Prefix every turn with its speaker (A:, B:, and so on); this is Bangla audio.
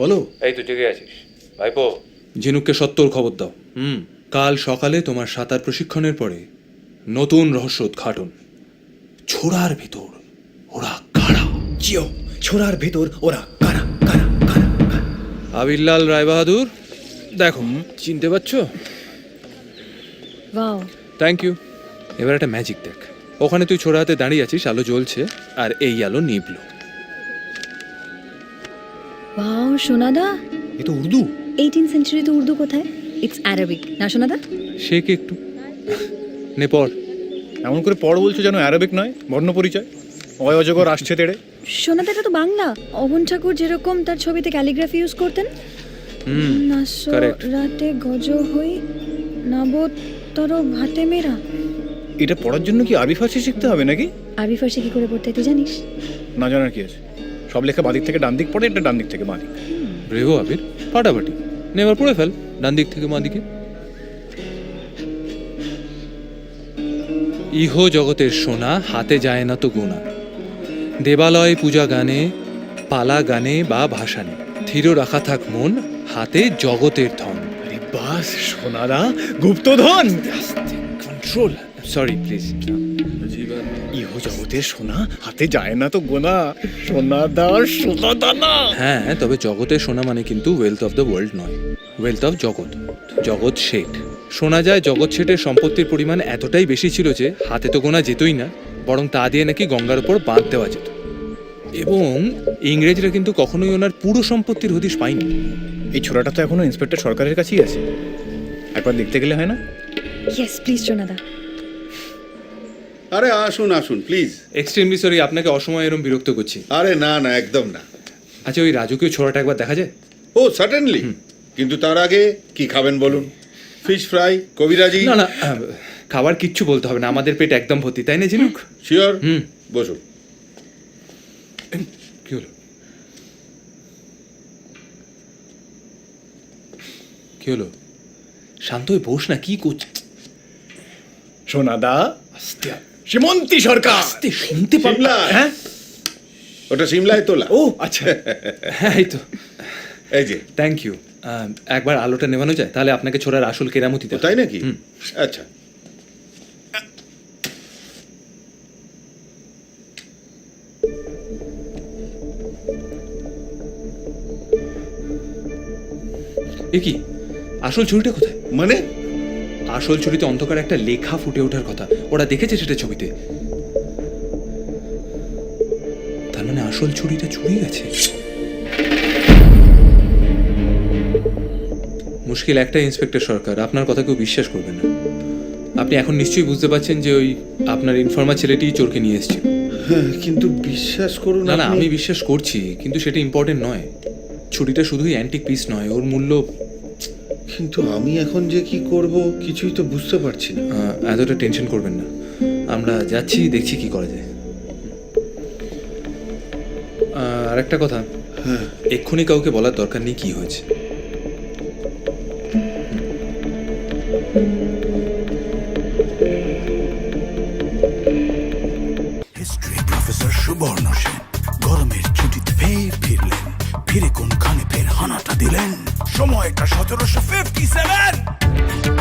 A: বলো।
B: এই তো জেগে আছিস ভাইপো?
C: ঝিনুককে সত্তর খবর দাও। কাল সকালে তোমার সাঁতার প্রশিক্ষণের পরে নতুন রহস্য উদ্ঘাটন। ছোড়ার ভিতর ওরা কারা?
A: জিও, ছোড়ার ভেতর ওরা কারা কারা কারা কারা?
C: আবিরলাল রায়বাহাদুর, দেখো চিনতে পারছো?
D: Wow,
C: thank you. এবার একটা ম্যাজিক দেখ। ওখানে তুই ছোড়া হাতে দাঁড়িয়ে আছিস, আলো জ্বলছে আর এই আলো নিবলো।
D: ওয়াও সোনাদা,
A: এ তো উর্দু।
D: 18th সেঞ্চুরিতে উর্দু কোথায়? ইটস অ্যারাবিক না সোনাদা?
C: শেখ একটু নে পড়।
A: এমন করে পড় বলছো যেন অ্যারাবিক নয়, বর্ণ পরিচয়। অয় অজগর আসছে তেড়ে।
D: সোনাদা, এটা তো বাংলা। অবন ঠাকুর যেরকম তার ছবিতে ক্যালিগ্রাফি ইউজ করতেন।
C: correct.
D: রাতে গজ হই নবতর ভাতে মেরা।
A: এটা পড়ার জন্য কি আরবি ফার্সি শিখতে হবে নাকি?
D: আরবি ফার্সি কি করে পড়তে হয় তুই জানিস?
A: না জানার কি আছে, সব লেখা বাদিক থেকে ডান দিক পড়ে, এটা ডান দিক থেকে বাঁ দিক।
C: ব্রেভো আবির, ফাটাফাটি। নে এবার পড়ে ফেল, ডান দিক থেকে বাঁ দিকে। ইহ জগতের সোনা হাতে যায় না তো গোনা, দেবালয় পূজা গানে পালা গানে বা ভাসানে, থির রাখা থাক মন হাতে জগতের ধন।
A: আরে বাস সোনাদা, গুপ্তধন।
C: Control, sorry please.
A: ইহ জগতের সোনা হাতে যায় না তো গোনা, সোনাদা সোনাদা না।
C: হ্যাঁ, তবে জগতের সোনা মানে কিন্তু ওয়েলথ অফ দ্য ওয়ার্ল্ড নয়, ওয়েলথ অফ জগৎ, জগৎ শেঠ। শোনা যায় জগৎ শেঠের সম্পত্তির পরিমাণ এতটাই বেশি ছিল যে হাতে তো গোনা যেতই না, বরং তা দিয়ে নাকি গঙ্গার উপর বাঁধ দেওয়া যেত। এবং ইংরেজরা কিন্তু কখনোই ওনার পুরো সম্পত্তির হদিশ পায়নি।
A: এই ছোড়াটা তো এখনো ইন্সপেক্টর সরকারের কাছেই আছে, একবার দেখতে গেলে হয় না?
D: ইয়েস প্লিজ সোনাদা।
E: আরে আসুন আসুন প্লিজ।
C: এক্সট্রিমলি সরি, আপনাকে অসময়ে এরম বিরক্ত করছি।
E: আরে না না, একদম না।
C: আচ্ছা, ওই রাজকীয় ছোড়াটা একবার দেখা যায়?
E: ও সার্টেনলি, কিন্তু তার আগে কি খাবেন বলুন? ফিশ ফ্রাই, কবিরাজি?
C: না না, খাবার কিচ্ছু বলতে হবে না, আমাদের পেট একদম ভর্তি, তাই না ঝিনুক?
E: শিওর। বসুন।
C: কি হলো? কি হলো? শান্ত হয়ে বস না, কি করছিস?
A: সোনাদা,
C: আস্তে
A: সীমন্তী সরকার।
C: আস্তে, শুনতে পাবো।
E: সিমলা?
A: হ্যাঁ,
E: ওটা সিমলায় তোলা।
A: ও আচ্ছা।
C: হ্যাঁ, এই তো।
E: এই যে।
C: Thank you. একবার আলোটা নেভানো যায়, তাহলে আপনাকে ছোড়ার আসল কেরামতি
E: ও, তাই নাকি? আচ্ছা।
C: এ কি, আসল ছবিটা কোথায়?
E: মানে?
C: আসল ছবিতে অন্ধকার একটা লেখা ফুটে ওঠার কথা, ওরা দেখেছে সেটা ছবিতে। তার মানে আসল ছুরিটা চুরি গেছে। মুশকিল একটা, ইন্সপেক্টর সরকার, আপনার কথা কেউ বিশ্বাস করবে না। আপনি এখন নিশ্চয়ই বুঝতে পারছেন যে ওই আপনার ইনফর্মার ছেলেটিই চোরকে নিয়ে এসেছিল।
E: হ্যাঁ, কিন্তু বিশ্বাস করুন।
C: না না,
E: আপনি-
C: আমি বিশ্বাস করছি, কিন্তু সেটা ইম্পর্টেন্ট নয়। ছুরিটা শুধুই অ্যান্টিক পিস নয়, ওর মূল্য।
E: কিন্তু আমি এখন যে কি করব কিছুই তো বুঝতে পারছি না।
C: এতটা টেনশন করবেন না, আমরা যাচ্ছি, দেখছি কি করা যায়। আর একটা কথা,
E: হ্যাঁ,
C: এক্ষুনি কাউকে বলার দরকার নেই কি হয়েছে।
F: হিস্ট্রি প্রফেসর সুবর্ণ সেন গরমের ছুটিতে ফের ফিরলেন, ফিরে কোনখানে ফের হানাটা দিলেন। সময়টা 1757।